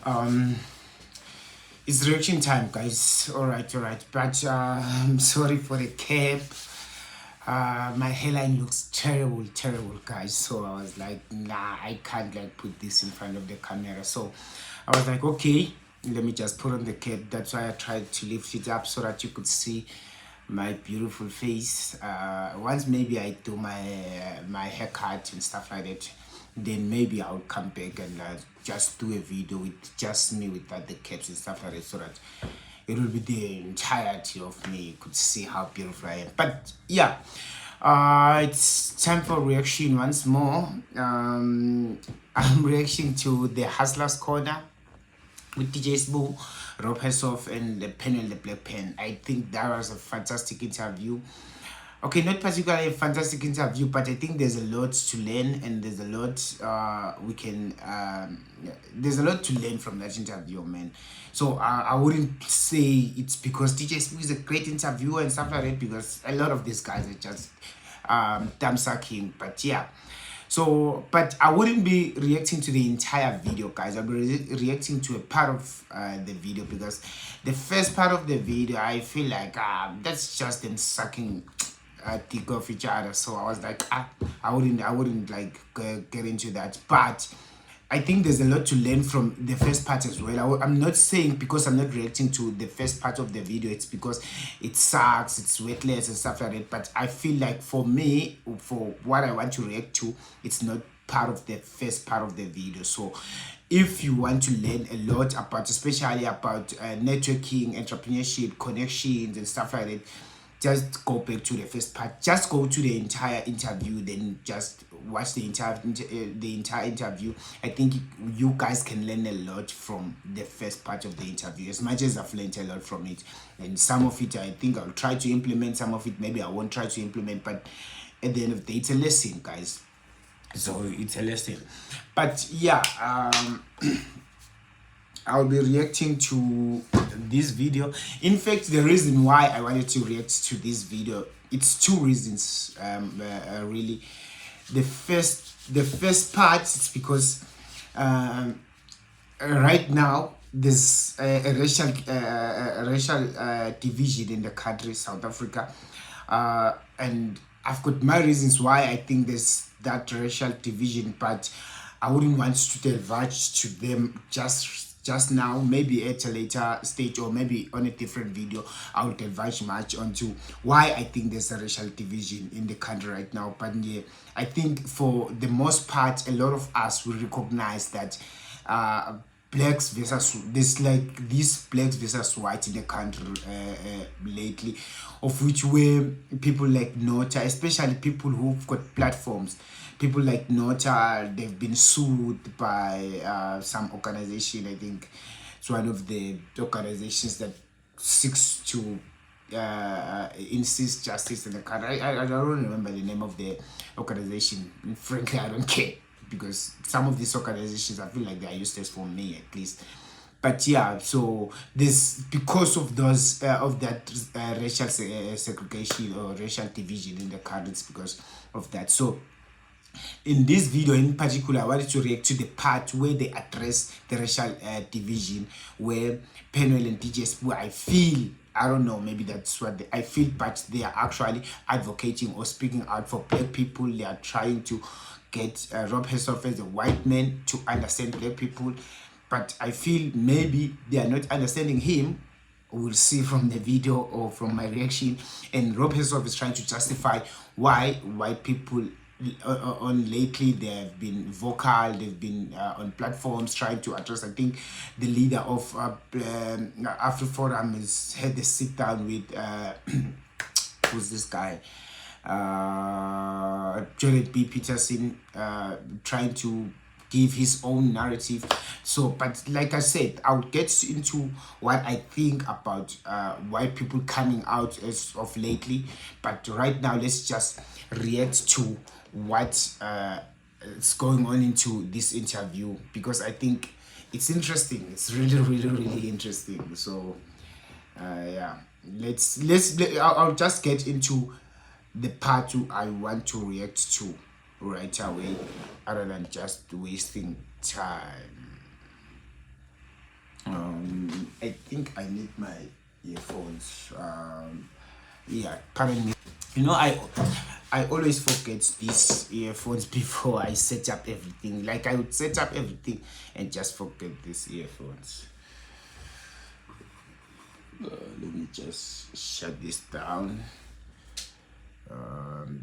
Um, it's reaction time, guys. All right. But I'm sorry for the cap. My hairline looks terrible, guys. So I was like, nah, I can't like put this in front of the camera. So I was like, okay, let me just put on the cap. That's why I tried to lift it up so that you could see my beautiful face. Once maybe I do my haircut and stuff like that, then maybe I'll come back and just do a video with just me without the caps and stuff like that, so that it will be the entirety of me. You could see how beautiful I am. But yeah, it's time for reaction once more. I'm reacting to the Hustlers Corner with DJ Sbu, Herssove, and the Penuel the Black Pen. I think that was a fantastic interview. Okay, not particularly a fantastic interview, but I think there's a lot to learn, and there's a lot we can. There's a lot to learn from that interview, man. So I wouldn't say it's because DJ Sbu is a great interviewer and stuff like that, because a lot of these guys are just damn sucking. But yeah. So, but I wouldn't be reacting to the entire video, guys. I'll be reacting to a part of the video, because the first part of the video, I feel like that's just them sucking dick off each other. So I was like, I wouldn't like get into that. But I think there's a lot to learn from the first part as well. I'm not saying because I'm not reacting to the first part of the video, it's because it sucks, it's weightless and stuff like that. But I feel like for me, for what I want to react to, it's not part of the first part of the video. So if you want to learn a lot about, especially about networking, entrepreneurship, connections and stuff like that, just go back to the first part. Just go to the entire interview, then just watch the entire interview. I think you guys can learn a lot from the first part of the interview, as much as I've learned a lot from it. And some of it I think I'll try to implement, some of it maybe I won't try to implement, but at the end of the day, it's a lesson, guys. So it's a lesson. But yeah, I'll be reacting to this video. In fact, the reason why I wanted to react to this video, it's two reasons, really. The first part is because right now there's a racial division in the country, South Africa, and I've got my reasons why I think there's that racial division, but I wouldn't want to diverge to them just now. Maybe at a later stage, or maybe on a different video, I'll diverge much onto why I think there's a racial division in the country right now. But yeah, I think for the most part, a lot of us will recognize that blacks versus these blacks versus white in the country lately, of which were people like Nota, especially people who've got platforms. People like Nota, they've been sued by some organization. I think it's one of the organizations that seeks to insist justice in the country. I don't remember the name of the organization. Frankly, I don't care, because some of these organizations, I feel like they are useless for me at least. But yeah, so this, because of those of that racial segregation or racial division in the country, it's because of that. So in this video in particular, I wanted to react to the part where they address the racial division, where Penuel and DJ Sbu, I don't know, maybe that's what I feel, but they are actually advocating or speaking out for black people. They are trying to get Rob Herssove as a white man to understand black people, but I feel maybe they are not understanding him. We'll see from the video or from my reaction. And Rob Herssove is trying to justify why white people on lately, they have been vocal, they've been on platforms trying to address. I think the leader of AfriForum has had a sit down with who's this guy, Jared B. Peterson, trying to give his own narrative. So, but like I said, I'll get into what I think about white people coming out as of lately. But right now, let's just react to what is going on into this interview, because I think it's interesting. It's really interesting. So yeah, I'll just get into the part I want to react to right away, rather than just wasting time. I think I need my earphones. Yeah, pardon me. You know, I always forget these earphones before I set up everything. Like I would set up everything and just forget these earphones. Let me just shut this down.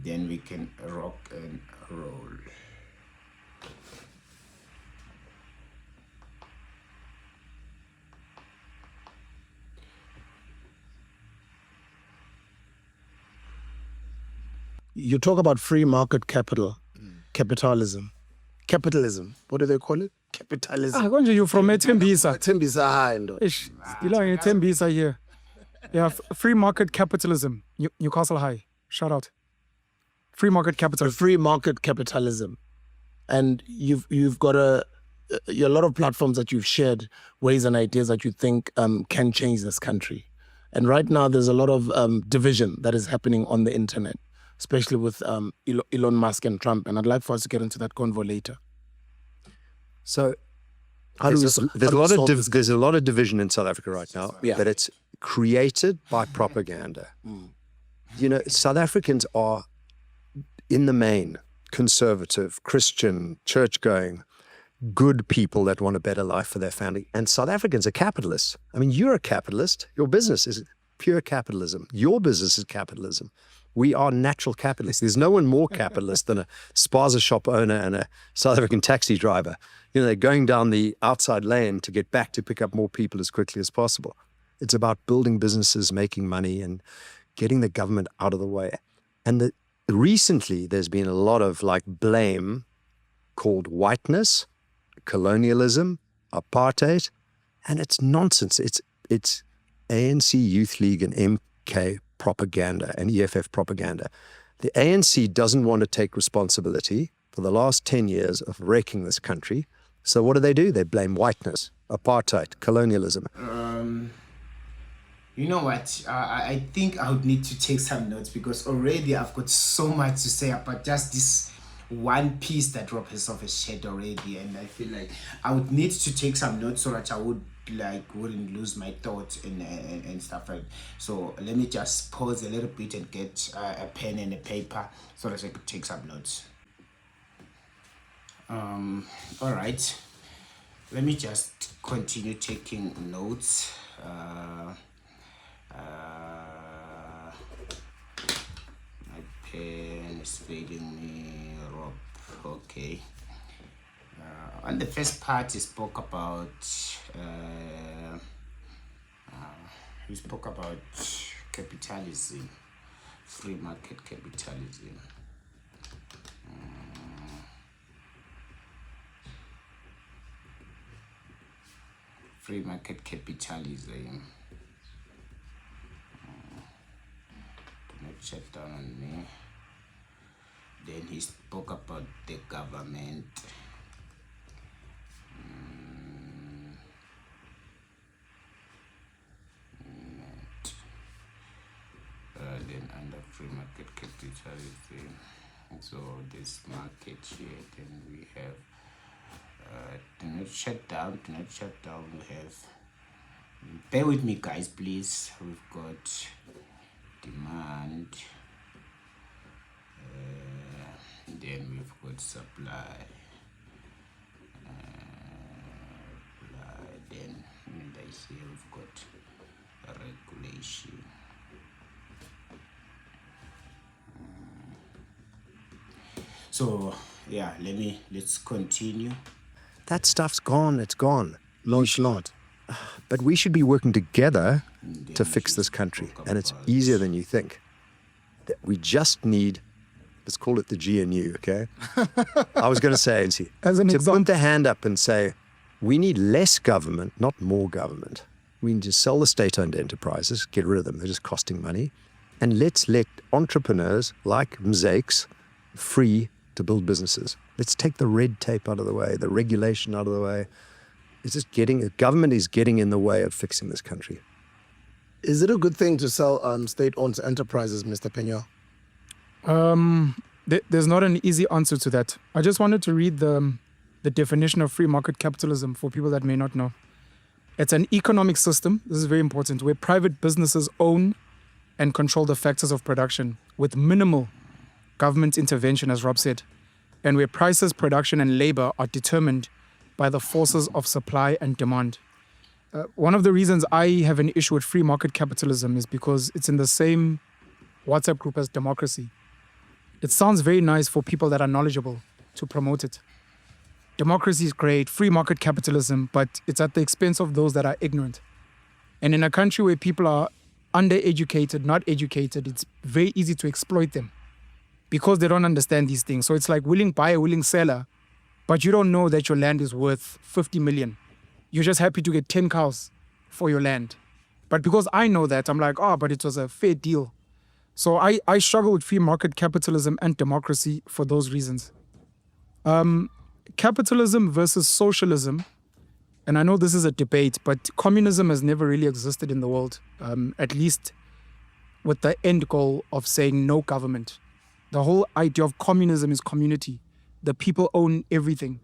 Then we can rock and roll. You talk about free market capitalism. What do they call it? Capitalism. Konje you from Tembisa. Tembisa high, ndo. Ish, still in Tembisa here. Yeah, free market capitalism. Newcastle High. Shout out. Free market capitalism. Free market capitalism. And you've got a lot of platforms that you've shared, ways and ideas that you think can change this country. And right now there's a lot of division that is happening on the internet, especially with Elon Musk and Trump. And I'd like for us to get into that convo later. So There's a lot of division in South Africa right now, but it's created by propaganda. You know, South Africans are, in the main, conservative, Christian, church-going, good people that want a better life for their family. And South Africans are capitalists. I mean, you're a capitalist. Your business is pure capitalism. Your business is capitalism. We are natural capitalists. There's no one more capitalist than a spaza shop owner and a South African taxi driver. You know, they're going down the outside lane to get back to pick up more people as quickly as possible. It's about building businesses, making money, and getting the government out of the way. And recently, there's been a lot of blame called whiteness, colonialism, apartheid, and it's nonsense. It's ANC Youth League and MK propaganda and EFF propaganda. The ANC doesn't want to take responsibility for the last 10 years of wrecking this country. So what do? They blame whiteness, apartheid, colonialism. You know what? I think I would need to take some notes because already I've got so much to say about just this one piece that Rob Herssove has shared already, and I feel like I would need to take some notes so that I wouldn't lose my thoughts and stuff like that. So let me just pause a little bit and get a pen and a paper so that I could take some notes. All right, let me just continue taking notes. My pen is failing me, Rob. Okay. On the first part, he spoke about capitalism, free market capitalism. Free market capitalism. Do not shut down on me. Then he spoke about the government. Then under free market capitalism, so this market here, then we have do not shut down, we have, bear with me guys please, we've got demand, then we've got supply, then I see we've got regulation. So yeah, let's continue. That stuff's gone. It's gone. Launch not. But we should be working together to fix this country. And it's easier than you think. We just need, let's call it the GNU, okay? I was going to say, As an to example. put the hand up and say, we need less government, not more government. We need to sell the state-owned enterprises, get rid of them. They're just costing money. And let's let entrepreneurs like Mzakes free to build businesses. Let's take the red tape out of the way, the regulation out of the way. It's just government is getting in the way of fixing this country. Is it a good thing to sell state-owned enterprises, Mr. Penuel? There's not an easy answer to that. I just wanted to read the definition of free market capitalism for people that may not know. It's an economic system, this is very important, where private businesses own and control the factors of production with minimal government intervention, as Rob said, and where prices, production, and labor are determined by the forces of supply and demand. One of the reasons I have an issue with free market capitalism is because it's in the same WhatsApp group as democracy. It sounds very nice for people that are knowledgeable to promote it. Democracy is great, free market capitalism, but it's at the expense of those that are ignorant. And in a country where people are undereducated, not educated, it's very easy to exploit them because they don't understand these things. So it's like willing buyer, willing seller, but you don't know that your land is worth 50 million. You're just happy to get 10 cows for your land. But because I know that, I'm like, but it was a fair deal. So I struggle with free market capitalism and democracy for those reasons. Capitalism versus socialism, and I know this is a debate, but communism has never really existed in the world, at least with the end goal of saying no government. The whole idea of communism is community. The people own everything.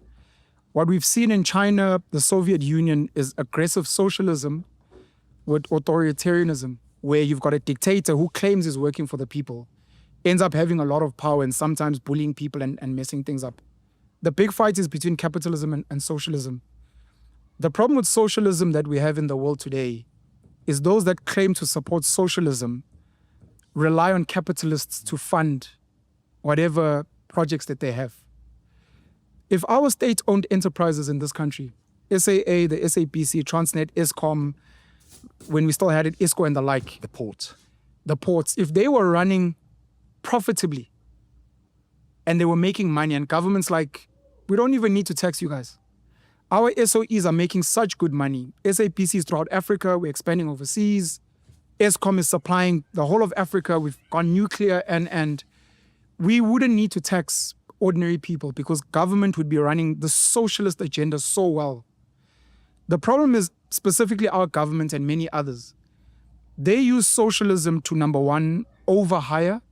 What we've seen in China, the Soviet Union, is aggressive socialism with authoritarianism, where you've got a dictator who claims he's working for the people, ends up having a lot of power and sometimes bullying people and messing things up. The big fight is between capitalism and socialism. The problem with socialism that we have in the world today is those that claim to support socialism rely on capitalists to fund whatever projects that they have. If our state-owned enterprises in this country, SAA, the SABC, Transnet, Eskom, when we still had it, ISCO and the like, The ports, if they were running profitably and they were making money and government's like, we don't even need to tax you guys. Our SOEs are making such good money. SAPCs throughout Africa, we're expanding overseas. Eskom is supplying the whole of Africa. We've gone nuclear and we wouldn't need to tax ordinary people because government would be running the socialist agenda so well. The problem is specifically our government and many others. They use socialism to, number one, overhire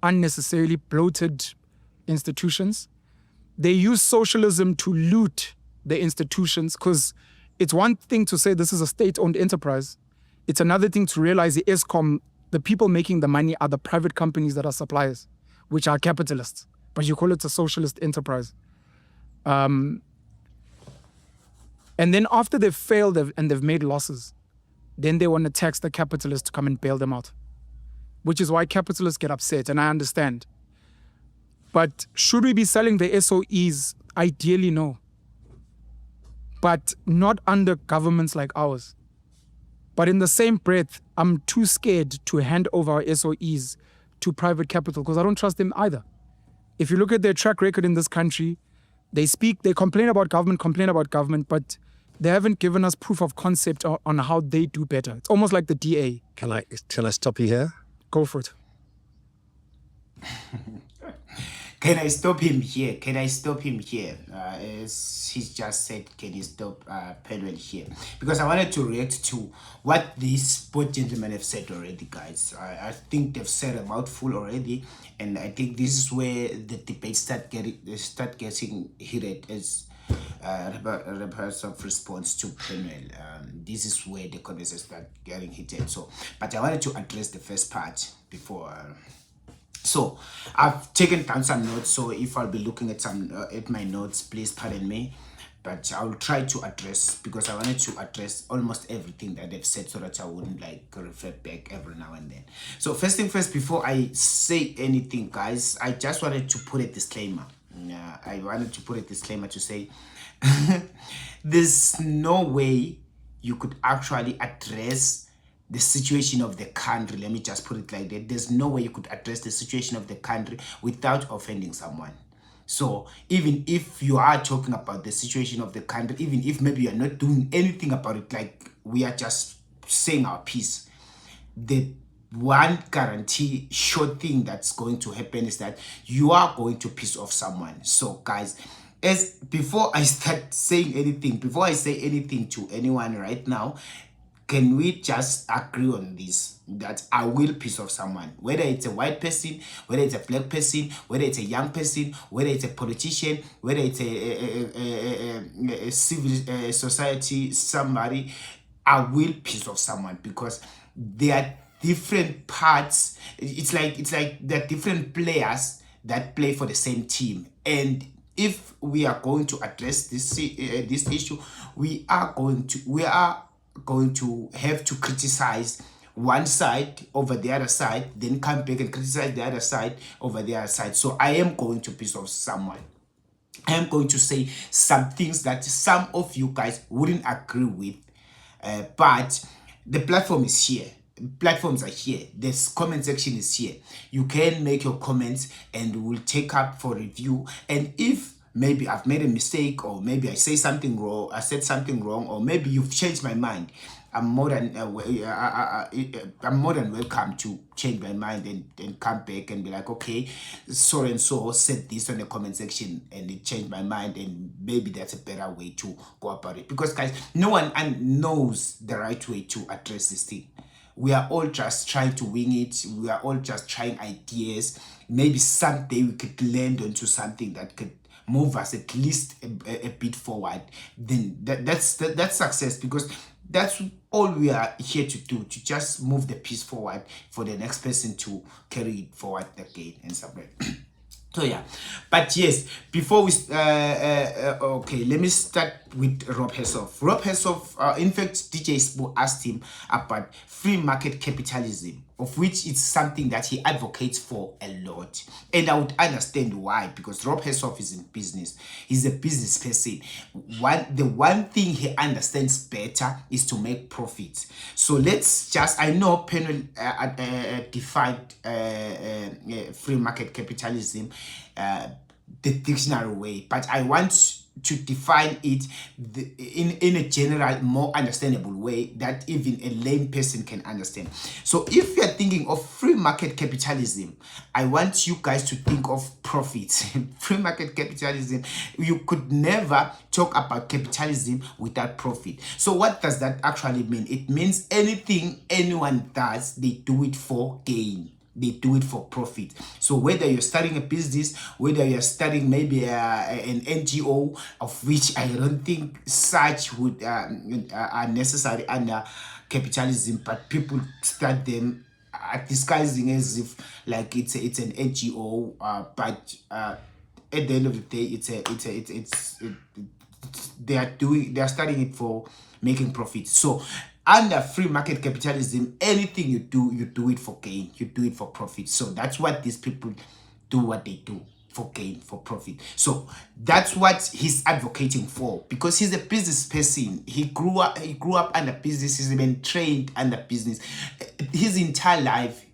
unnecessarily bloated institutions. They use socialism to loot the institutions because it's one thing to say this is a state-owned enterprise. It's another thing to realize the Eskom, the people making the money are the private companies that are suppliers, which are capitalists. But you call it a socialist enterprise. And then after they've failed and they've made losses, then they want to tax the capitalists to come and bail them out, which is why capitalists get upset, and I understand. But should we be selling the SOEs? Ideally, no. But not under governments like ours. But in the same breath, I'm too scared to hand over our SOEs to private capital because I don't trust them either. If you look at their track record in this country, they complain about government, but they haven't given us proof of concept on how they do better. It's almost like the DA. Can I stop you here? Go for it. Can I stop him here? As he's just said, can you stop Penuel here? Because I wanted to react to what these both gentlemen have said already, guys. I think they've said a mouthful already, and I think this is where the debate start getting heated as Herssove response to Penuel. This is where the conversation start getting heated. So, but I wanted to address the first part before. So I've taken down some notes, so if I'll be looking at at my notes, please pardon me, but I'll try to address, because I wanted to address almost everything that they've said so that I wouldn't refer back every now and then. So first thing first, before I say anything, guys, I just wanted to put a disclaimer. I wanted to put a disclaimer to say there's no way you could actually address the situation of the country. Let me just put it like that. There's no way you could address the situation of the country without offending someone. So even if you are talking about the situation of the country, even if maybe you're not doing anything about it, like we are just saying our piece, the one guarantee sure thing that's going to happen is that you are going to piss off someone. So guys, before I say anything to anyone right now, can we just agree on this, that I will piss off someone, whether it's a white person, whether it's a black person, whether it's a young person, whether it's a politician, whether it's a civil society, somebody, I will piss off someone, because they are different parts. It's like there are different players that play for the same team, and if we are going to address this issue, we are going to have to criticize one side over the other side, then come back and criticize the other side over the other side. So I am going to piss off someone. I am going to say some things that some of you guys wouldn't agree with, but the platform is here. Platforms are here. This comment section is here. You can make your comments and we'll take up for review. And if maybe I've made a mistake, or maybe I said something wrong, or maybe you've changed my mind, I'm more than welcome to change my mind and come back and be like, okay, so and so said this on the comment section and it changed my mind, and maybe that's a better way to go about it. Because guys, no one knows the right way to address this thing. We are all just trying to wing it. We are all just trying ideas. Maybe someday we could land onto something that could move us at least a bit forward. Then that's success, because that's all we are here to do, to just move the piece forward for the next person to carry it forward again and somewhere. So yeah, but yes, before we okay, let me start with Rob Herssove. Rob Herssove, in fact, DJ Spo asked him about free market capitalism, of which it's something that he advocates for a lot, and I would understand why, because Rob Herssove is in business. He's a business person. The one thing he understands better is to make profits. So let's just, I know Penuel defined free market capitalism the dictionary way, but I want to define it in a general, more understandable way that even a lame person can understand. So if you're thinking of free market capitalism, I want you guys to think of profits. Free market capitalism, you could never talk about capitalism without profit. So what does that actually mean? It means anything anyone does, they do it for gain. They do it for profit. So whether you're starting a business, whether you're starting maybe an NGO, of which I don't think such would are necessary under capitalism, but people start them disguising as if like it's an NGO, but at the end of the day, they are studying it for making profit. So under free market capitalism, anything you do it for gain, you do it for profit. So that's what these people do, what they do, for gain, for profit. So that's what he's advocating for, because he's a business person. He grew up under business. He's been trained under business. His entire life,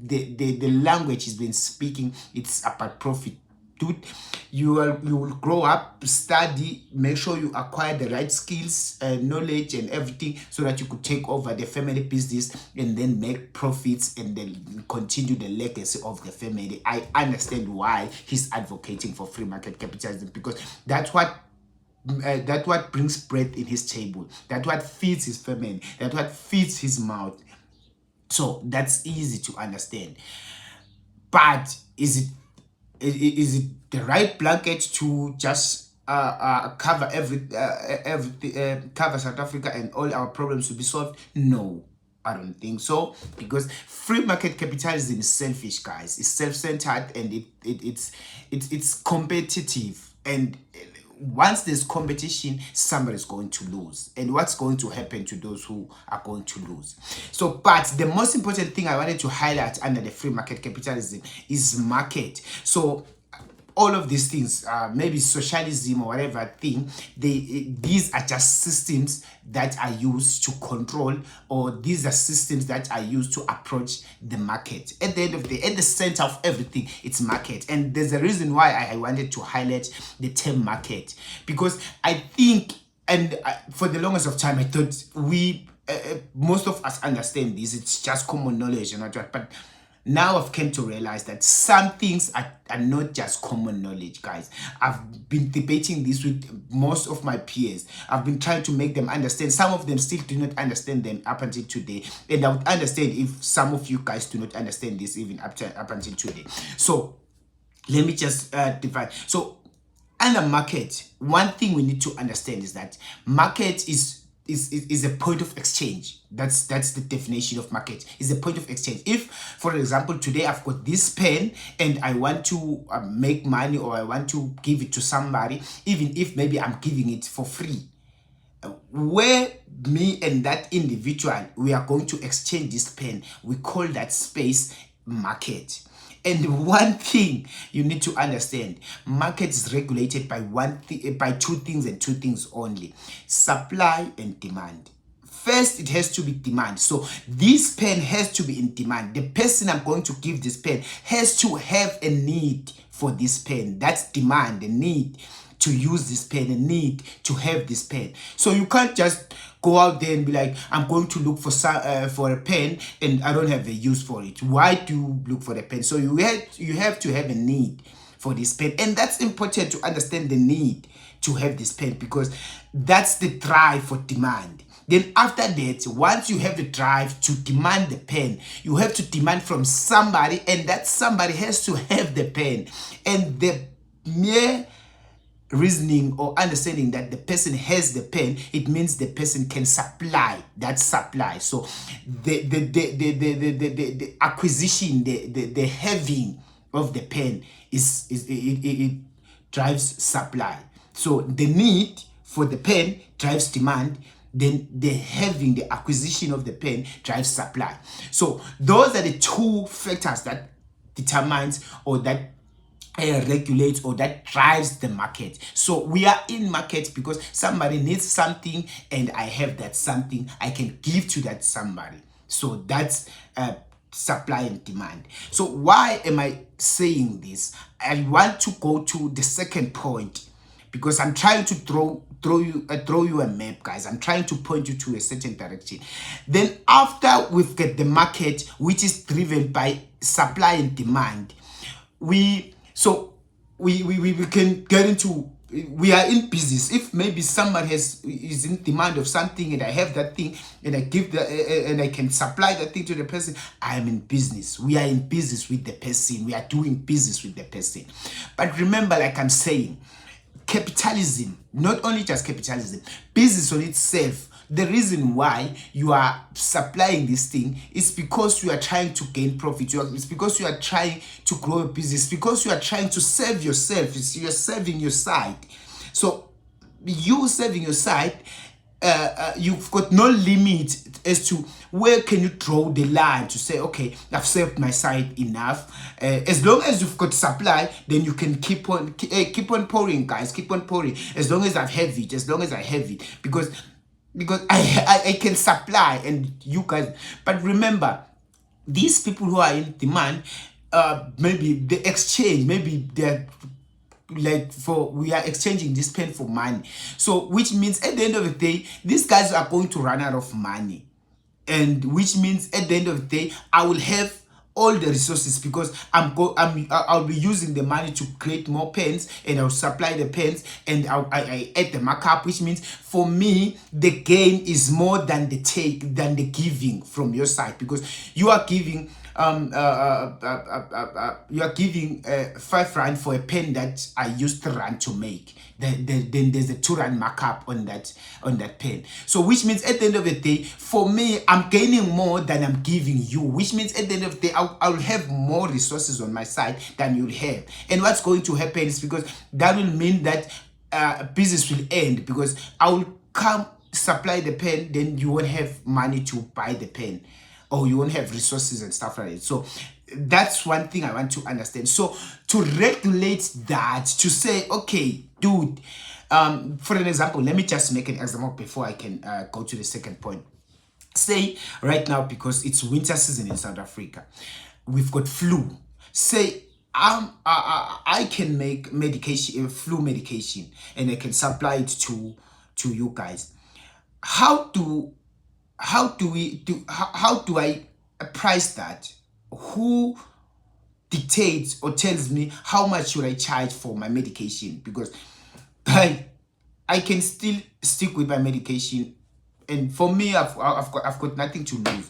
the language he's been speaking, it's about profit. Dude, you will grow up, study, make sure you acquire the right skills, knowledge and everything, so that you could take over the family business and then make profits and then continue the legacy of the family. I understand why he's advocating for free market capitalism, because that's what brings bread in his table. That's what feeds his family. That's what feeds his mouth. So that's easy to understand. But is it the right blanket to just cover cover South Africa and all our problems to be solved? No, I don't think so, because free market capitalism is selfish, guys. It's self-centered, and it's competitive, and once there's competition, somebody's going to lose. And what's going to happen to those who are going to lose? So, but the most important thing I wanted to highlight under the free market capitalism is market. So all of these things, maybe socialism or whatever thing, these are just systems that are used to control, or these are systems that are used to approach the market. At the end of the day, at the center of everything, it's market. And there's a reason why I wanted to highlight the term market, because I think, and for the longest of time, I thought most of us understand this. It's just common knowledge and all that, but now I've come to realize that some things are not just common knowledge, guys. I've been debating this with most of my peers. I've been trying to make them understand. Some of them still do not understand them up until today. And I would understand if some of you guys do not understand this even up until today. So let me just divide. So under market, one thing we need to understand is that market is a point of exchange. That's the definition of market. Is a point of exchange. If, for example, today I've got this pen and I want to make money, or I want to give it to somebody, even if maybe I'm giving it for free, where me and that individual, we are going to exchange this pen, we call that space market. And one thing you need to understand, market is regulated by by two things and two things only: supply and demand. First, it has to be demand. So this pen has to be in demand. The person I'm going to give this pen has to have a need for this pen. That's demand, the need to use this pen, a need to have this pen. So you can't just go out there and be like, I'm going to look for a pen and I don't have a use for it. Why do you look for the pen? So you have to have a need for this pen, and that's important to understand the need to have this pen, because that's the drive for demand. Then after that, once you have the drive to demand the pen, you have to demand from somebody, and that somebody has to have the pen. And the mere reasoning or understanding that the person has the pen, it means the person can supply that supply. So the acquisition, the having of the pen it drives supply. So the need for the pen drives demand, then the having, the acquisition of the pen drives supply. So those are the two factors that determines, or that regulates, or that drives the market. So we are in market because somebody needs something and I have that something, I can give to that somebody. So that's supply and demand. So why am I saying this? I want to go to the second point, because I'm trying to throw you a map, guys. I'm trying to point you to a certain direction. Then after we've got the market, which is driven by supply and demand, we can get into, we are in business. If maybe somebody is in demand of something and I have that thing and I give and I can supply that thing to the person, I am in business. We are in business with the person. We are doing business with the person. But remember, like I'm saying, capitalism, not only just capitalism, business on itself, the reason why you are supplying this thing is because you are trying to gain profit. It's because you are trying to grow a business, because you are trying to serve yourself. You are serving your side. So you serving your side, you've got no limit as to where can you draw the line to say, okay, I've served my side enough. As long as you've got supply, then you can keep on pouring, guys. Keep on pouring. As long as I have it, because I can supply, and you guys. But remember, these people who are in demand, maybe they exchange, maybe they're like, we are exchanging this pen for money. So which means at the end of the day, these guys are going to run out of money, and which means at the end of the day, I will have all the resources, because I'll be using the money to create more pens, and I'll supply the pens, and I add the markup, which means for me the gain is more than the giving from your side, because you are giving you are giving 5 rand for a pen that I used 3 rand to make. Then there's a 2 rand markup on that pen. So which means at the end of the day, for me, I'm gaining more than I'm giving you. Which means at the end of the day, I'll have more resources on my side than you'll have. And what's going to happen is, because that will mean that business will end, because I will come supply the pen, then you won't have money to buy the pen, or you won't have resources and stuff like that. So that's one thing I want to understand. So to regulate that, to say, okay, dude, for an example, let me just make an example before I can go to the second point. Say right now, because it's winter season in South Africa, we've got flu. Say I can make medication, flu medication, and I can supply it to you guys. How do I price that? who dictates or tells me how much should I charge for my medication, because I can still stick with my medication, and for me, I've got nothing to lose.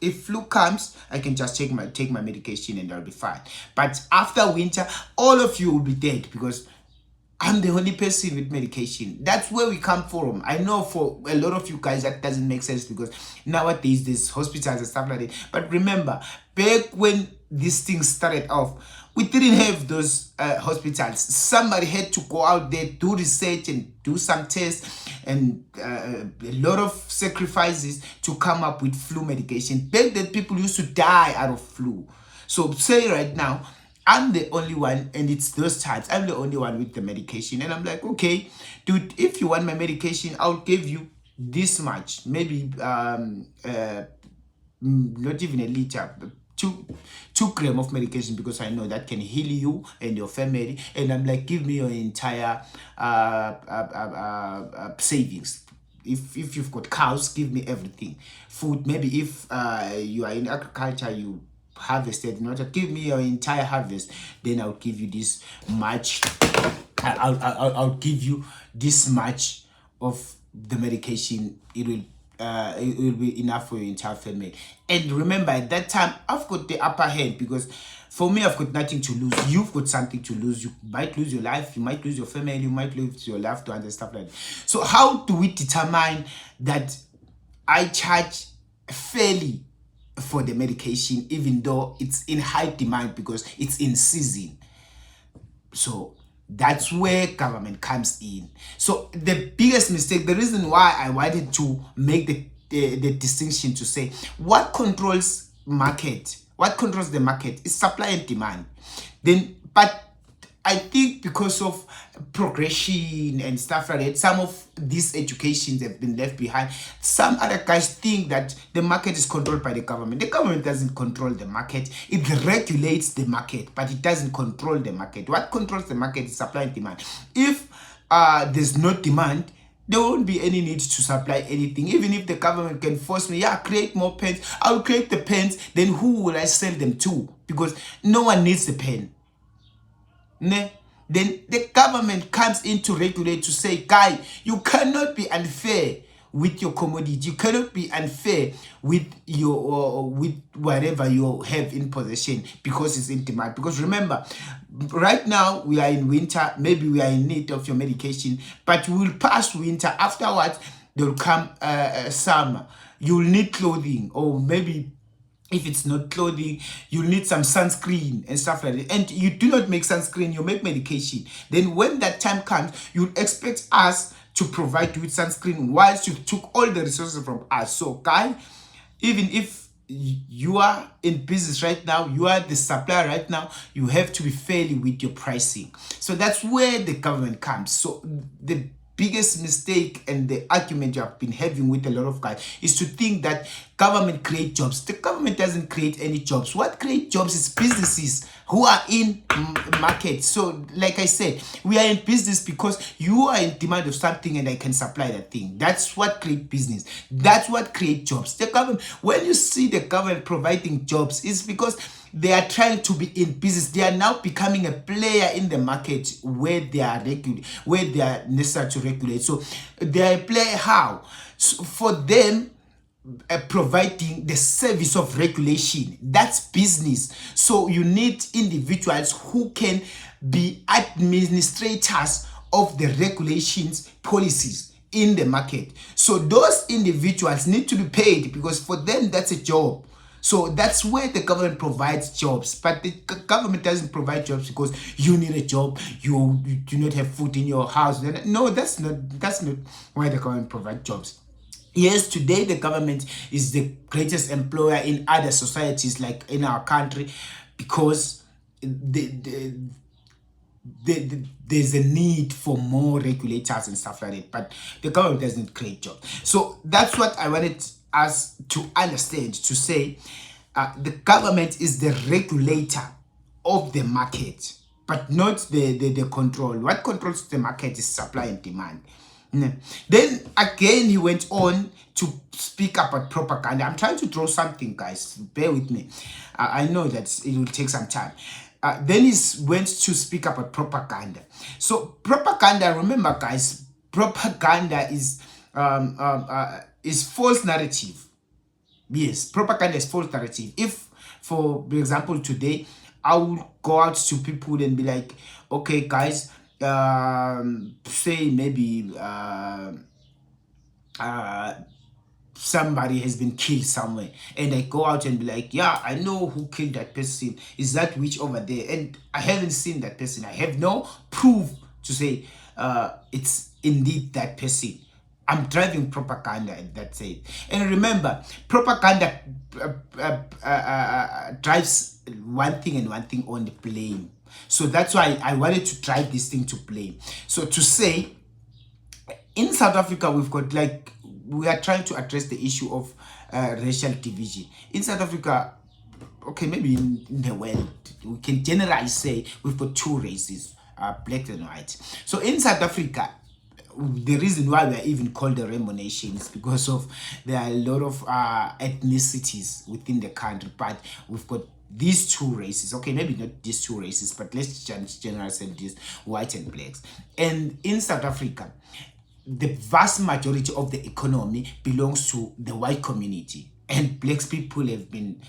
If flu comes, I can just take my medication and I'll be fine. But after winter, all of you will be dead because I'm the only person with medication. That's where we come from. I know for a lot of you guys that doesn't make sense because nowadays there's hospitals and stuff like that. But remember, back when these things started off, we didn't have those hospitals. Somebody had to go out there, do research and do some tests and a lot of sacrifices to come up with flu medication. Back then, people used to die out of flu. So say right now, I'm the only one, and it's those types. I'm the only one with the medication. And I'm like, okay, dude, if you want my medication, I'll give you this much. Maybe not even a liter, but two grams of medication, because I know that can heal you and your family. And I'm like, give me your entire savings. If you've got cows, give me everything. Food, maybe if you are in agriculture, you harvested, not give me your entire harvest, then I'll give you this much. I'll give you this much of the medication. It will be enough for your entire family. And remember, at that time, I've got the upper hand, because for me, I've got nothing to lose. You've got something to lose. You might lose your life, you might lose your family, you might lose your loved ones and stuff like that. So how do we determine that I charge fairly for the medication, even though it's in high demand because it's in season? So that's where government comes in. So the biggest mistake, the reason why I wanted to make the distinction to say what controls market, what controls the market is supply and demand. Then, but I think because of progression and stuff like that, some of these educations have been left behind. Some other guys think that the market is controlled by the government. The government doesn't control the market. It regulates the market, but it doesn't control the market. What controls the market is supply and demand. If there's no demand, there won't be any need to supply anything. Even if the government can force me, create more pens, I'll create the pens, then who will I sell them to? Because no one needs the pen. Then the government comes in to regulate, to say, guy, you cannot be unfair with your commodity. You cannot be unfair with your with whatever you have in possession, because it's in demand. Because remember, right now we are in winter. Maybe we are in need of your medication, but we will pass winter. Afterwards, there will come summer. You will need clothing, or maybe if it's not clothing, you need some sunscreen and stuff like that. And you do not make sunscreen, you make medication. Then when that time comes, you expect us to provide you with sunscreen whilst you took all the resources from us. So, guy, even if you are in business right now, you are the supplier right now, you have to be fairly with your pricing. So that's where the government comes. So the biggest mistake and the argument you have been having with a lot of guys is to think that government create jobs. The government doesn't create any jobs. What create jobs is businesses who are in market. So like I said, we are in business because you are in demand of something and I can supply that thing. That's what create business. That's what create jobs. The government, when you see the government providing jobs, it's because they are trying to be in business. They are now becoming a player in the market where they are where they are necessary to regulate. So they are a player. How? So for them, providing the service of regulation, that's business. So you need individuals who can be administrators of the regulations policies in the market. So those individuals need to be paid, because for them that's a job. So that's where the government provides jobs. But the government doesn't provide jobs because you need a job, you do not have food in your house. No, that's not why the government provides jobs. Yes, today the government is the greatest employer in other societies, like in our country, because there's a need for more regulators and stuff like that. But the government doesn't create jobs. So that's what I wanted us to understand, to say the government is the regulator of the market, but not the control. What controls the market is supply and demand. Then again, he went on to speak about propaganda. I'm trying to draw something, guys. Bear with me. I know that it will take some time. Then he went to speak about propaganda. So propaganda, remember, guys, propaganda is false narrative. Yes, propaganda is false narrative. If, for example, today I would go out to people and be like, okay, guys, say maybe somebody has been killed somewhere, and I go out and be like, yeah, I know who killed that person. Is that witch over there? And I haven't seen that person. I have no proof to say it's indeed that person. I'm driving propaganda, and that's it. And remember, propaganda drives one thing and one thing only: blame. So that's why I wanted to drive this thing to blame. So to say, in South Africa, we've got like, we are trying to address the issue of racial division. In South Africa, okay, maybe in the world, we can generally say we've got two races, black and white. So in South Africa, the reason why we are even called the Rainbow Nation is because of there are a lot of ethnicities within the country, but we've got these two races. Okay, maybe not these two races, but let's generally say this: white and blacks. And in South Africa, the vast majority of the economy belongs to the white community, and black people have been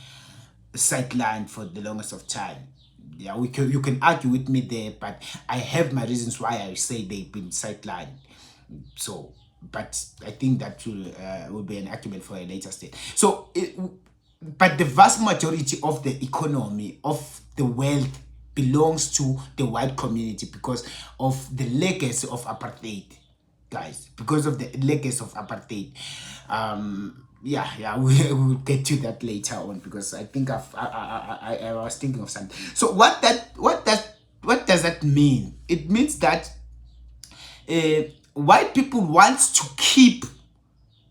sidelined for the longest of time. Yeah, you can argue with me there, but I have my reasons why I say they've been sidelined. So, but I think that will be an argument for a later stage. So, but the vast majority of the economy, of the wealth, belongs to the white community because of the legacy of apartheid, guys. Because of the legacy of apartheid. We'll get to that later on, because I think I was thinking of something. So what does that mean? It means that white people want to keep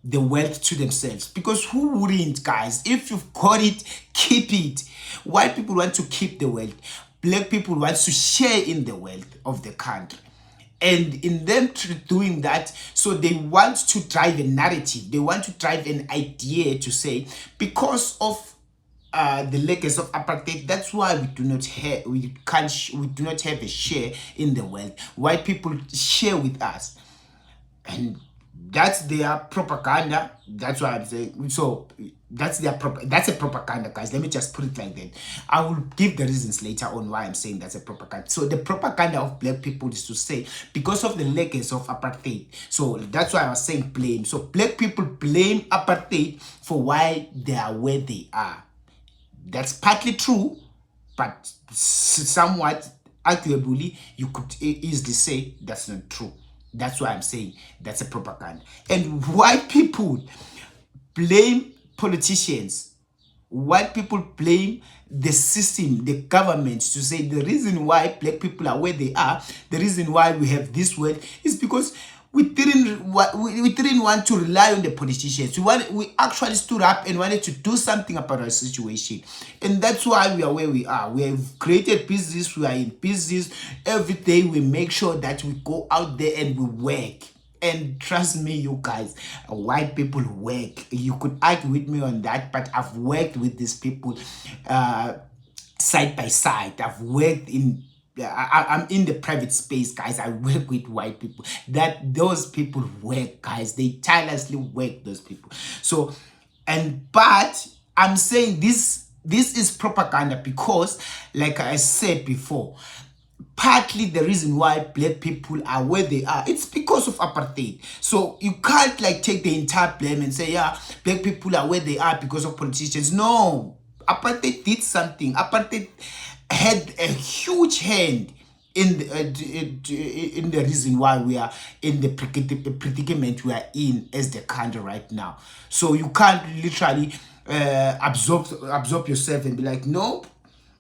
the wealth to themselves, because who wouldn't, guys? If you've got it, keep it. White people want to keep the wealth. Black people want to share in the wealth of the country. And in them doing that, so they want to drive a narrative. They want to drive an idea to say, because of the legacy of apartheid, that's why we do not have a share in the wealth. White people share with us, and that's their propaganda. That's why I'm saying, so that's a propaganda, guys. Let me just put it like that. I will give the reasons later on why I'm saying that's a propaganda. So the propaganda of black people is to say, because of the legacy of apartheid. So that's why I was saying blame. So black people blame apartheid for why they are where they are. That's partly true, but somewhat arguably you could easily say that's not true. That's why I'm saying that's a propaganda. And white people blame politicians. White people blame the system, the government, to say the reason why black people are where they are, the reason why we have this word is because we didn't want to rely on the politicians. We actually stood up and wanted to do something about our situation. And that's why we are where we are. We have created business. We are in business. Every day we make sure that we go out there and we work. And trust me, you guys, white people work. You could argue with me on that, but I've worked with these people side by side. I've worked in I'm in the private space, guys. I work with white people. Those people work, guys. They tirelessly work, those people. So, but I'm saying this is propaganda because, like I said before, partly the reason why black people are where they are, it's because of apartheid. So you can't like take the entire blame and say, yeah, black people are where they are because of politicians. No, apartheid did something. Apartheid had a huge hand in the reason why we are in the predicament we are in as the country right now. So you can't literally absorb yourself and be like, no,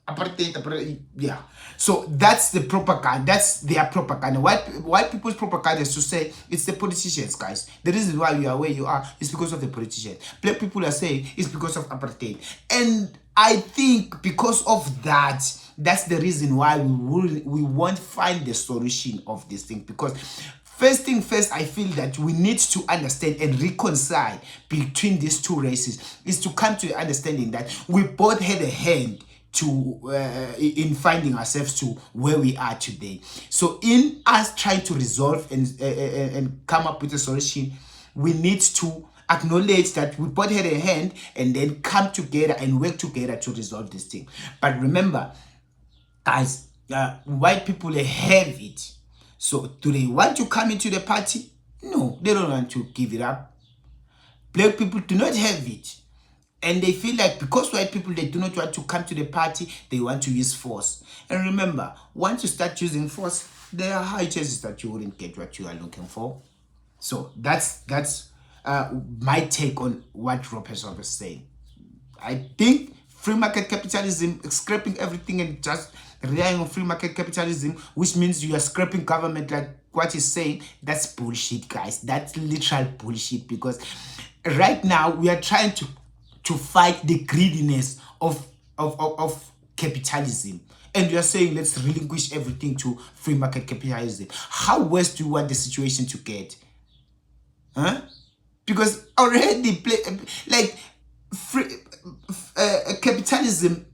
apartheid, yeah. So that's the propaganda. That's their propaganda. White people's propaganda is to say it's the politicians, guys. The reason why you are where you are is because of the politicians. Black people are saying it's because of apartheid. And I think because of that, that's the reason why we won't find the solution of this thing. Because First thing first, I feel that we need to understand and reconcile between these two races is to come to the understanding that we both had a hand to in finding ourselves to where we are today. So in us trying to resolve and come up with a solution, we need to acknowledge that we both had a hand and then come together and work together to resolve this thing. But remember, guys, white people have it. So do they want to come into the party? No, they don't want to give it up. Black people do not have it. And they feel like because white people, they do not want to come to the party, they want to use force. And remember, once you start using force, there are high chances that you wouldn't get what you are looking for. So that's my take on what Herssove was saying. I think free market capitalism, scraping everything and just relying on free market capitalism, which means you are scraping government like what he's saying, that's bullshit, guys. That's literal bullshit, because right now we are trying to fight the greediness of capitalism. And you are saying let's relinquish everything to free market capitalism. How worse do you want the situation to get? Huh? Because already capitalism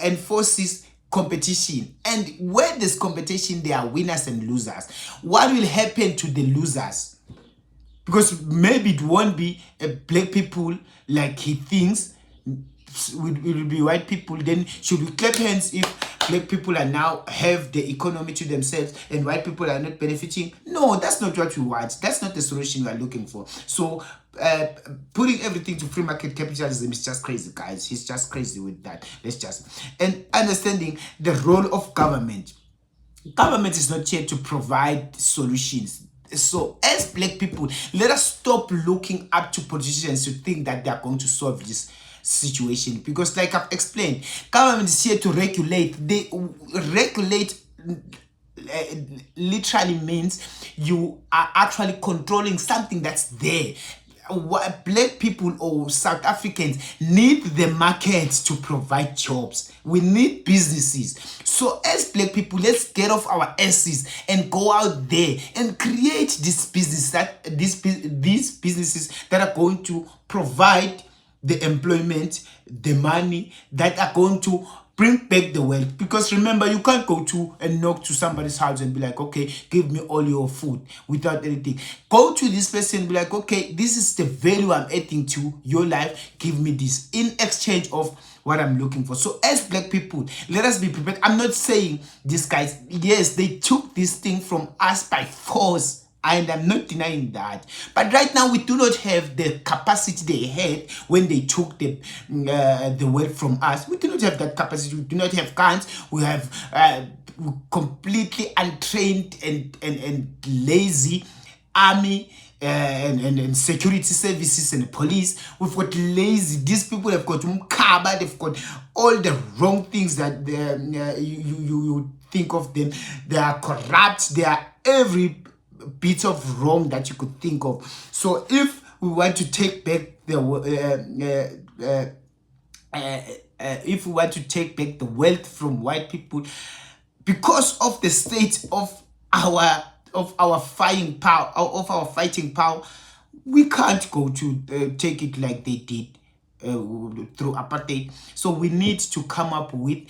enforces competition, and where there's competition there are winners and losers. What will happen to the losers? Because maybe it won't be black people like he thinks, it will be white people. Then should we clap hands if black people are now have the economy to themselves and white people are not benefiting? No, that's not what we want. That's not the solution we are looking for. So putting everything to free market capitalism is just crazy, guys. He's just crazy with that. And understanding the role of government. Government is not here to provide solutions. So as black people, let us stop looking up to politicians to think that they are going to solve this situation, because like I've explained, government is here to regulate. They regulate literally means you are actually controlling something that's there. Black people or South Africans need the markets to provide jobs. We need businesses. So as black people, let's get off our asses and go out there and create this business these businesses that are going to provide the employment, the money that are going to bring back the wealth. Because remember, you can't go to and knock to somebody's house and be like, okay, give me all your food without anything. Go to this person and be like, okay, this is the value I'm adding to your life. Give me this in exchange of what I'm looking for. So as black people, let us be prepared. I'm not saying these guys, yes, they took this thing from us by force, and I'm not denying that. But right now, we do not have the capacity they had when they took the wealth from us. We do not have that capacity. We do not have guns. We have completely untrained and lazy army and security services and police. We've got lazy. These people have got mkaba. They've got all the wrong things that you think of them. They are corrupt. They are every bit of wrong that you could think of. So if we want to take back the wealth from white people, because of the state of our fighting power, we can't go to take it like they did through apartheid. So we need to come up with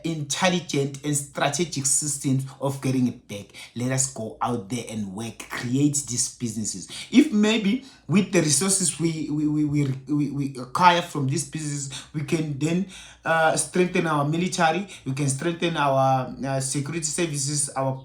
intelligent and strategic systems of getting it back. Let us go out there and work, create these businesses. If maybe with the resources we acquire from these businesses, we can then strengthen our military, we can strengthen our security services, our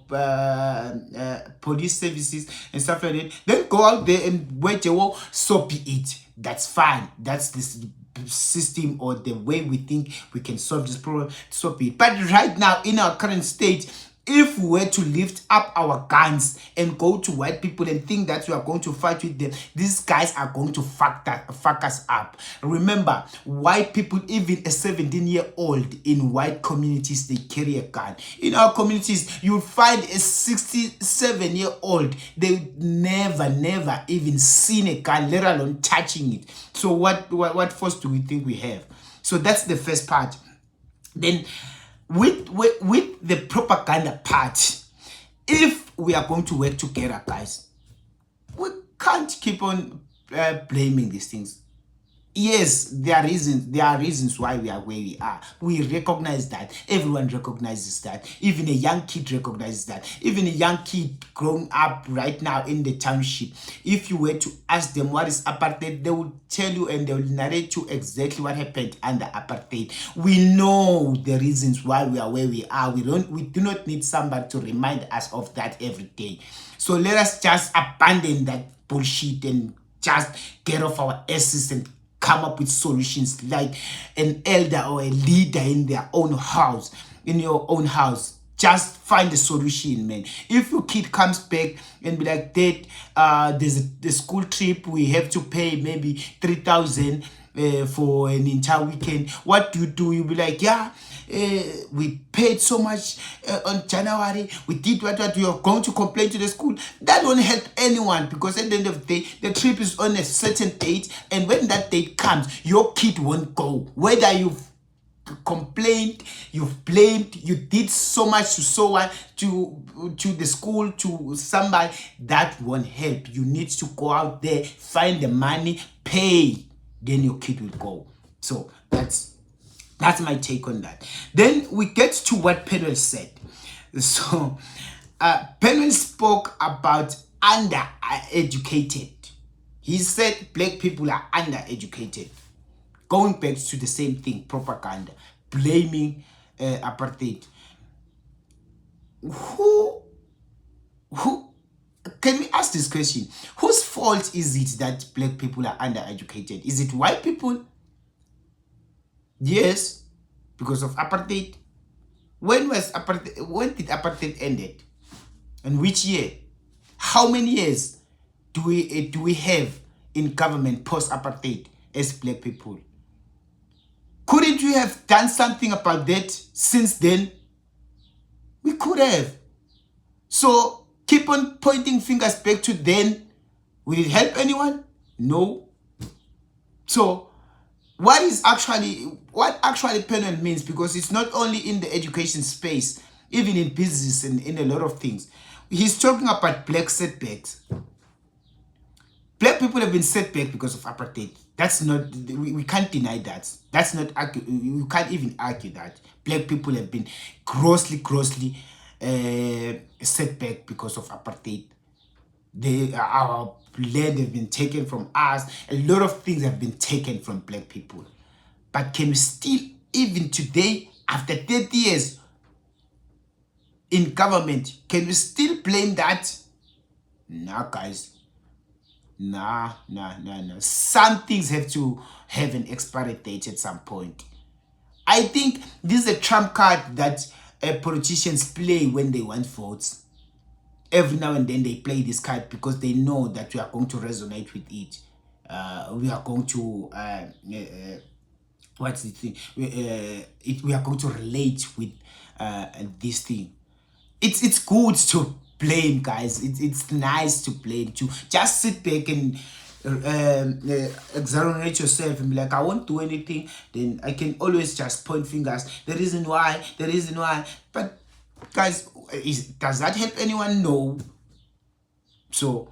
police services and stuff like that. Then go out there and wage a war. So be it. That's fine. That's this system or the way we think we can solve this problem. So be it. But right now, in our current state, if we were to lift up our guns and go to white people and think that we are going to fight with them, these guys are going to fuck us up. Remember, white people, even a 17-year-old in white communities, they carry a gun. In our communities, you'll find a 67-year-old. They never even seen a gun, let alone touching it. So what force do we think we have? So that's the first part. Then with the propaganda part, if we are going to work together, guys, we can't keep on blaming these things. Yes, there are reasons why we are where we are. We recognize that. Everyone recognizes that. Even a young kid recognizes that. Even a young kid growing up right now in the township, if you were to ask them what is apartheid, they will tell you and they will narrate you exactly what happened under apartheid. We know the reasons why we are where we are. We do not need somebody to remind us of that every day. So let us just abandon that bullshit and just get off our asses and come up with solutions like an elder or a leader in their own house, in your own house. Just find a solution, man. If your kid comes back and be like, Dad, there's the school trip, we have to pay maybe 3,000 for an entire weekend. What do? You'll be like, yeah, we paid so much on January. We did what we are going to complain to the school. That won't help anyone, because at the end of the day, the trip is on a certain date, and when that date comes, your kid won't go. Whether you've complained, you've blamed, you did so much to someone, to the school, to somebody, that won't help. You need to go out there, find the money, pay, then your kid will go. So that's my take on that. Then we get to what Penuel said. So Penuel spoke about undereducated. He said black people are undereducated. Going back to the same thing, propaganda, blaming apartheid. Who can we ask this question? Whose fault is it that black people are undereducated? Is it white people? Yes, because of apartheid. When did apartheid ended? And which year? How many years do we have in government post apartheid as black people? Couldn't we have done something about that since then? We could have. So keep on pointing fingers back to then. Will it help anyone? No. So what actually Penuel means, because it's not only in the education space, even in business and in a lot of things. He's talking about black setbacks. Black people have been set back because of apartheid. That's not, we can't deny that. That's not, you can't even argue that. Black people have been grossly set back because of apartheid. Our land have been taken from us. A lot of things have been taken from black people. But can we still, even today, after 30 years in government, can we still blame that? Nah, guys. Nah. Some things have to have an expiry date at some point. I think this is a trump card that politicians play when they want votes. Every now and then they play this card because they know that we are going to resonate with it. We are going to what's the thing? We are going to relate with this thing. It's good to blame, guys. It's nice to blame, to just sit back and exonerate yourself and be like, I won't do anything. Then I can always just point fingers. The reason why. But guys, does that help anyone? No. So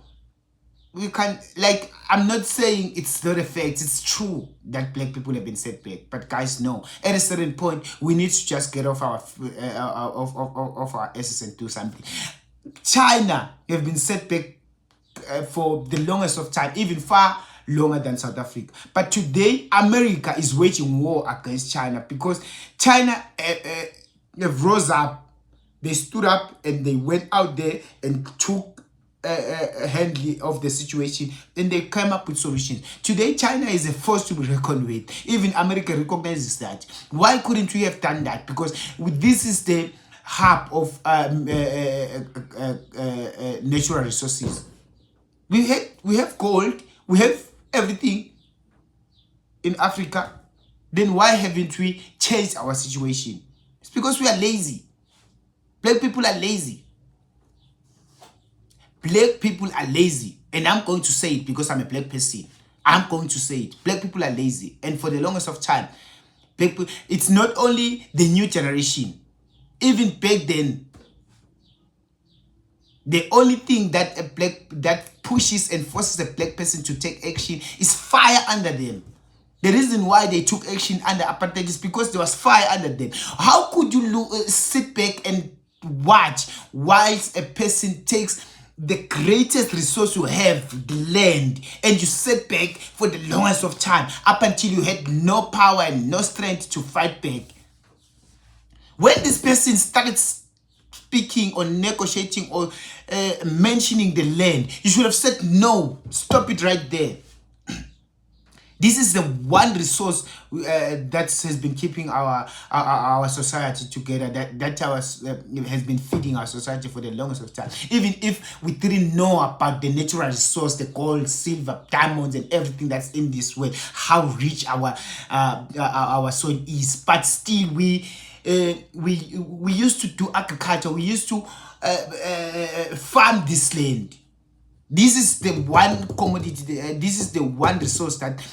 we can, like, I'm not saying it's not a fact. It's true that black people have been set back. But guys, no. At a certain point, we need to just get off our our asses and do something. China have been set back for the longest of time, even far longer than South Africa. But today, America is waging war against China because China rose up. They stood up and they went out there and took a handle of the situation. Then they came up with solutions. Today, China is a force to be reckoned with. Even America recognizes that. Why couldn't we have done that? Because this is the hub of natural resources. We have gold. We have everything in Africa. Then why haven't we changed our situation? It's because we are lazy. Black people are lazy. Black people are lazy. And I'm going to say it because I'm a black person. I'm going to say it. Black people are lazy. And for the longest of time, black people, it's not only the new generation. Even back then, The only thing that that pushes and forces a black person to take action is fire under them. The reason why they took action under apartheid is because there was fire under them. How could you sit back and watch whilst a person takes the greatest resource you have, the land, and you sit back for the longest of time up until you had no power and no strength to fight back? When this person started speaking or negotiating or mentioning the land, you should have said no, stop it right there. This is the one resource that has been keeping our society together, that has been feeding our society for the longest of time. Even if we didn't know about the natural resource, the gold, silver, diamonds, and everything that's in this world, how rich our soil is, but still we used to do agriculture. We used to farm this land. This is the one commodity. This is the one resource that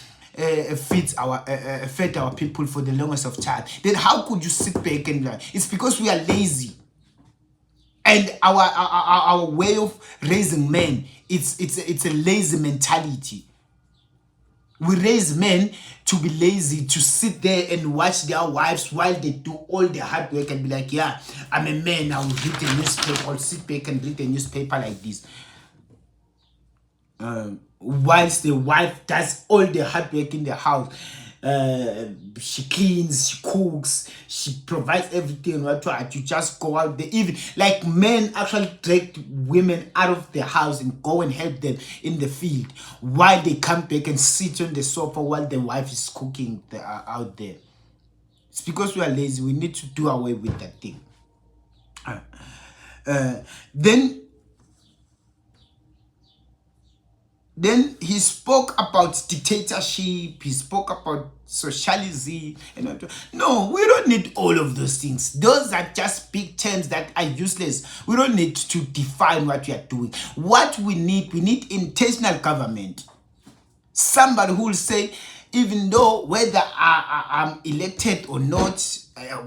fed our people for the longest of time. Then how could you sit back and it's because we are lazy, and our way of raising men, it's a lazy mentality. We raise men to be lazy, to sit there and watch their wives while they do all the hard work and be like, yeah, I'm a man, I will read a newspaper, or sit back and read a newspaper like this. Whilst the wife does all the hard work in the house, she cleans, she cooks, she provides everything. You just go out there. Even like men actually drag women out of the house and go and help them in the field, while they come back and sit on the sofa while the wife is cooking out there. It's because we are lazy. We need to do away with that thing. Then he spoke about dictatorship, he spoke about socialism, and no, we don't need all of those things. Those are just big terms that are useless. We don't need to define what we are doing. What we need intentional government. Somebody who will say, even though whether I'm elected or not,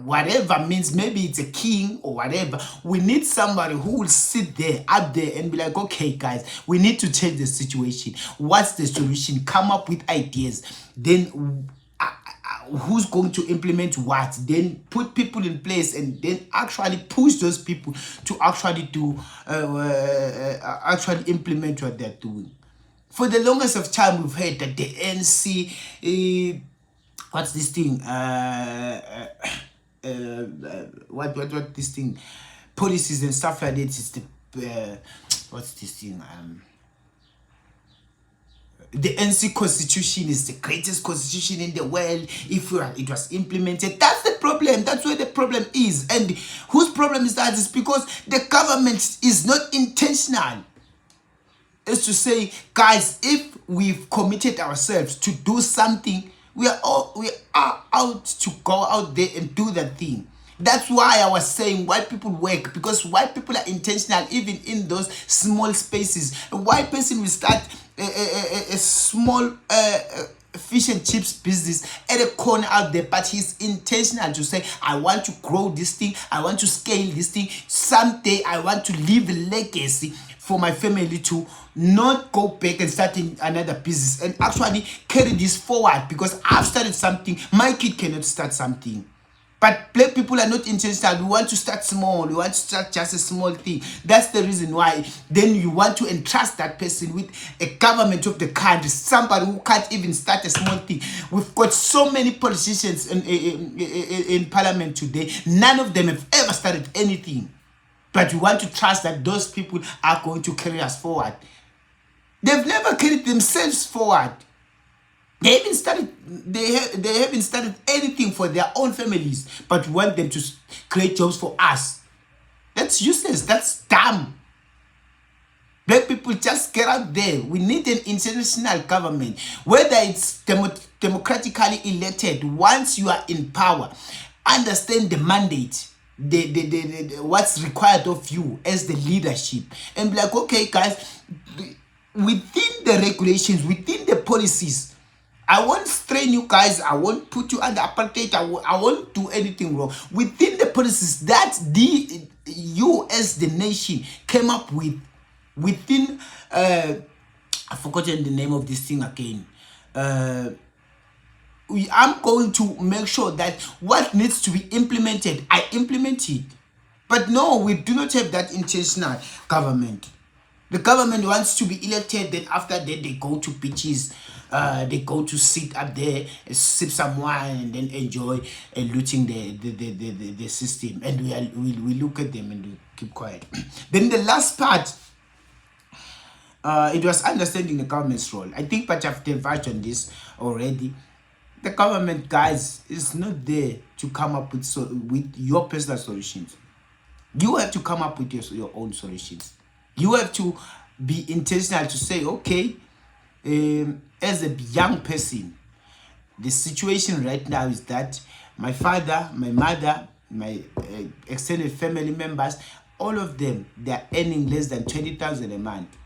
whatever means, maybe it's a king or whatever, we need somebody who will sit there up there and be like, okay guys, we need to change the situation. What's the solution? Come up with ideas. Then who's going to implement what? Then put people in place and then actually push those people to actually do actually implement what they're doing. For the longest of time, we've heard that the NC, what's this thing? What this thing? Policies and stuff like that. It's the what's this thing? The NC constitution is the greatest constitution in the world. If it was implemented, that's the problem. That's where the problem is. And whose problem is that? It's because the government is not intentional. Is to say, guys, if we've committed ourselves to do something, we are out to go out there and do that thing. That's why I was saying white people work, because white people are intentional even in those small spaces. A white person will start a small fish and chips business at a corner out there, but he's intentional to say, I want to grow this thing, I want to scale this thing. Someday I want to leave a legacy for my family to not go back and start in another business and actually carry this forward, because I've started something, my kid cannot start something. But black people are not intentional. We want to start small. We want to start just a small thing. That's the reason why then you want to entrust that person with a government of the country, somebody who can't even start a small thing. We've got so many politicians in parliament today. None of them have ever started anything. But we want to trust that those people are going to carry us forward. They've never carried themselves forward. They haven't started anything for their own families, but want them to create jobs for us. That's useless. That's dumb. Black people, just get out there. We need an international government, whether it's democratically elected. Once you are in power, understand the mandate, the what's required of you as the leadership, and be like, okay, guys, within the regulations, within the policies, I won't strain you guys. I won't put you under apartheid. I won't do anything wrong. Within the policies, that's you as the nation came up with within I've forgotten the name of this thing again. I'm going to make sure that what needs to be implemented, I implement it. But no, we do not have that intentional government. The government wants to be elected, then after that they go to beaches, they go to sit up there, sip some wine, and then enjoy looting the system. And we look at them and we keep quiet. Then the last part, it was understanding the government's role. I think, but I've diverged on this already. The government, guys, is not there to come up with your personal solutions. You have to come up with your own solutions. You have to be intentional to say, okay, as a young person, the situation right now is that my father, my mother, my extended family members, all of them, they are earning less than 20,000 a month.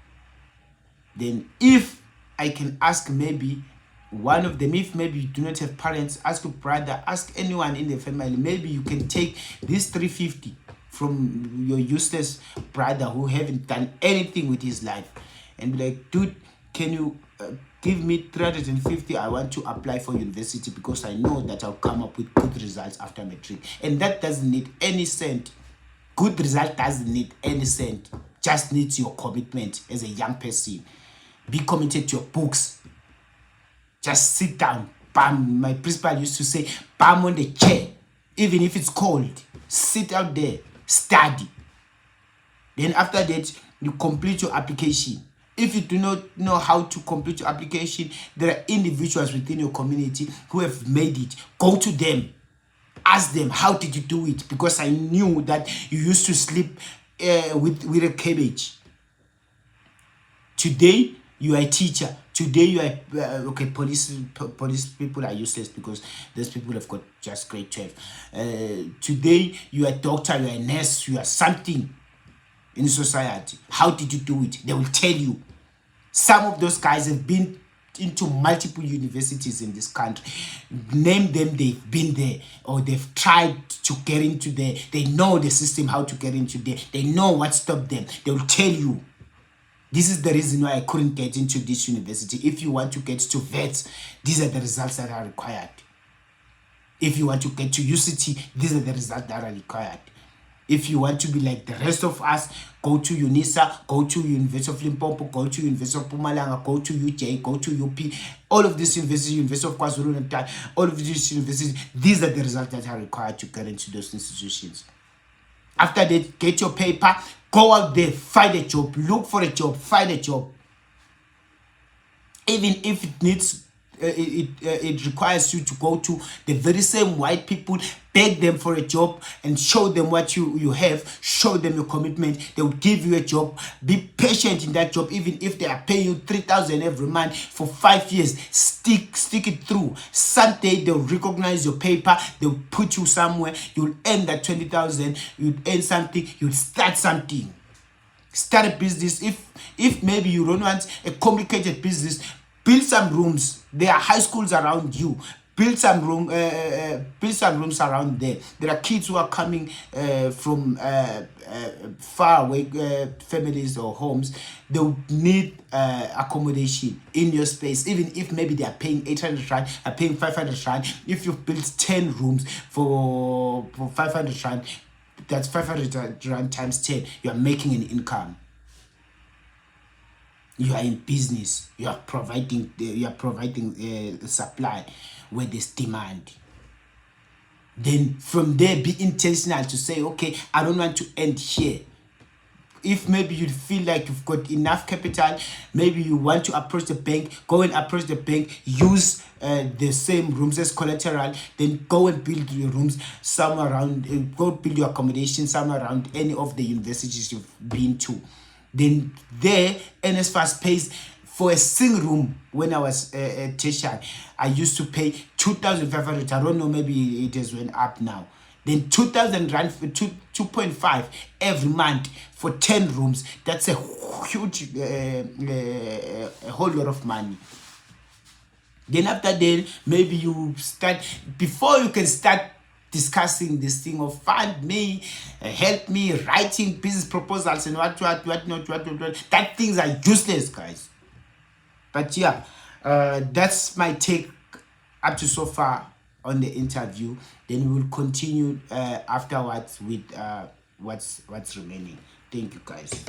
Then if I can ask maybe one of them, if maybe you do not have parents, ask your brother, ask anyone in the family, maybe you can take this 350 from your useless brother who haven't done anything with his life and be like, dude, can you give me 350? I want to apply for university because I know that I'll come up with good results after matric. And that doesn't need any cent. Good result doesn't need any cent. Just needs your commitment as a young person. Be committed to your books. Just sit down. Bam. My principal used to say, bam on the chair. Even if it's cold, sit out there, study. Then after that, you complete your application. If you do not know how to complete your application, there are individuals within your community who have made it. Go to them. Ask them, how did you do it? Because I knew that you used to sleep with a cabbage. Today, you are a teacher. Today, you are, okay, police people are useless because those people have got just grade 12. Today, you are a doctor, you are a nurse, you are something in society. How did you do it? They will tell you. Some of those guys have been into multiple universities in this country. Name them, they've been there or they've tried to get into there. They know the system, how to get into there. They know what stopped them. They will tell you. This is the reason why I couldn't get into this university. If you want to get to vets, these are the results that are required. If you want to get to UCT, these are the results that are required. If you want to be like the rest of us, go to UNISA, go to University of Limpopo, go to University of Mpumalanga, go to UJ, go to UP. All of these universities, University of KwaZulu-Natal, all of these universities, these are the results that are required to get into those institutions. After that, get your paper, go out there, find a job, look for a job, find a job. Even if it needs, it requires you to go to the very same white people, beg them for a job and show them what you have, show them your commitment. They will give you a job. Be patient in that job, even if they are paying you 3,000 every month for 5 years. Stick it through. Someday they'll recognize your paper. They'll put you somewhere. You'll earn that 20,000. You'll earn something. You'll start something. Start a business. If maybe you don't want a complicated business, build some rooms. There are high schools around you. Build some rooms around there. There are kids who are coming from far away families or homes. They would need accommodation in your space. Even if maybe they are paying 800 rand, are paying 500 rand. If you build 10 rooms for 500 rand, that's 500 rand times 10. You are making an income. You are in business. You are providing supply where there's demand. Then from there, be intentional to say, okay, I don't want to end here. If maybe you feel like you've got enough capital, maybe you want to approach the bank, go and approach the bank, use the same rooms as collateral, then go and build your rooms somewhere around, go build your accommodation somewhere around any of the universities you've been to. Then there, NSFAS pays for a single room. When I was a teacher, I used to pay 2,500. I don't know, maybe it has went up now. Then 2,000 rand for 2.5 every month for 10 rooms. That's a huge, a whole lot of money. Then after that, maybe you start, before you can start discussing this thing of fund me, help me, writing business proposals and what. That things are useless, guys. But yeah, that's my take up to so far on the interview. Then we will continue afterwards with what's remaining. Thank you, guys.